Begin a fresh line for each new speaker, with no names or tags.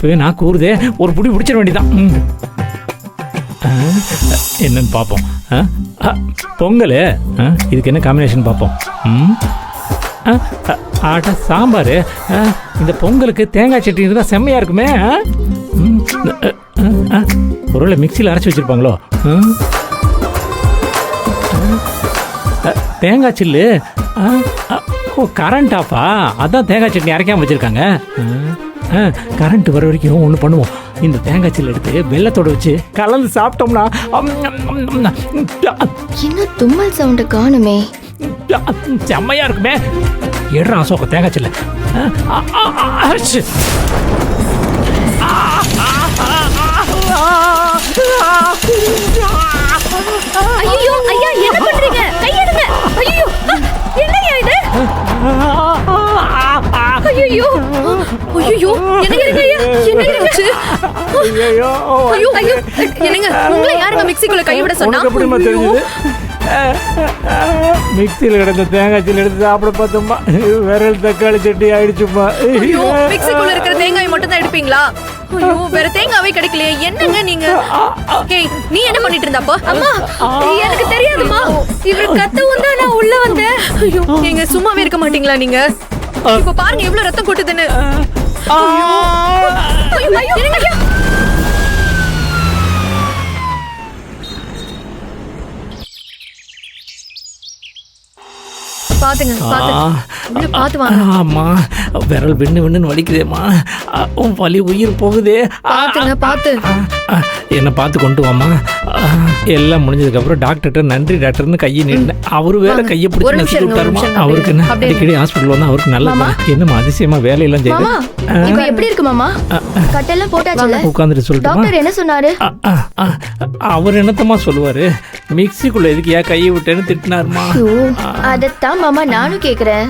இப்போ நான் கூறுதே ஒரு புடி பிடிச்சிட வேண்டியதான். என்னன்னு பார்ப்போம். பொங்கல் இதுக்கு என்ன காம்பினேஷன் பார்ப்போம். ஆட்டா சாம்பார். இந்த பொங்கலுக்கு தேங்காய் சட்னி இருந்தால் செம்மையாக இருக்குமே. ஒருவேளை மிக்சியில் அரைச்சி வச்சுருப்பாங்களோ. தேங்காய் சில்லு. ஓ கரண்ட் ஆஃபா, அதான் தேங்காய் சட்னி அரைக்காமல் வச்சுருக்காங்க. கரண்ட் வர வரைக்கும் ஒன்று பண்ணுவோம். இந்த தேங்காய் சில்லு எடுத்து வெள்ளத்தோடு வச்சு கலந்து சாப்பிட்டோம்னா
இன்னும் தும்மல் சவுண்டு காணுமே.
செம்மையா இருக்குமே. எடுறா அசோக தேங்காய் சில்லு.
ஐயோ ஐயா, என்ன பண்றீங்க? கையெடுங்க. ஐயோ என்னையா இது? ஐயோ ஐயோ என்ன இருங்கய்யா, என்ன இருந்துச்சு? ஐயோ ஐயோ என்னங்க, உங்களை யாருங்க மிக்ஸிக்குள்ள கை விட சொன்னா?
மிக்சியில் கிடந்த தேங்காய் சில்லு எடுத்து சாப்பிட பார்த்தோம்மா, விரல் தக்காளி சட்னி ஆயிடுச்சுமா.
ஐயோ மிக்ஸிக்குள்ள இருக்கிற தேங்காய் மட்டும் தான் எடுப்பீங்களா? ஐயோ வேற தேங்காவே கிடைக்கலையே, என்னங்க நீங்க? ஏய் நீ என்ன பண்ணிட்டு இருந்தப்போ? அம்மா எனக்கு தெரியாதுமா, இவர் கத்தவும் தான் நான் உள்ள வந்தேன். ஐயோ நீங்க சும்மாவே இருக்க மாட்டீங்களா நீங்க? இப்ப பாருங்க எவ்வளவு ரத்தம் கொட்டுதுன்னு. ஐயோ ஐயோ என்னங்க? பாத்துங்க பாத்து வாங்க.
ஆமா விரல் விண்ணு விண்ணுன்னு வலிக்குதேம்மா. வலி உயிர் போகுதே.
பாத்துங்க பாத்து.
என்ன பார்த்து கொண்டு வாமா. எல்லாம் முடிஞ்சதுக்கப்புறம் டாக்டர்கிட்ட நன்றி டாக்டர்னு கையை நீட்டினேன். அவரு வேற கையை பிடிச்சி நசி விட்டாருமா. அவருக்கு என்ன அடிக்கடி ஹாஸ்பிட்டல் வந்தா அவருக்கு நல்லது. என்னமா அதிசயமா வேலையெல்லாம் செய்யுது.
இப்போ எப்படி இருக்கு மாமா? கட்டெல்லாம் போட்டாச்சுல?
உட்கார்ந்துட்டு சொல்லிட்டு
டாக்டர் என்ன சொன்னாரு?
அவர் என்னத்தமா சொல்லுவாரு, மிக்ஸிக்குள்ள எதுக்கு ஏன் கையை விட்டேன்னு திட்டினாருமா.
அதத்தான் மாமா நானும் கேக்குறேன்.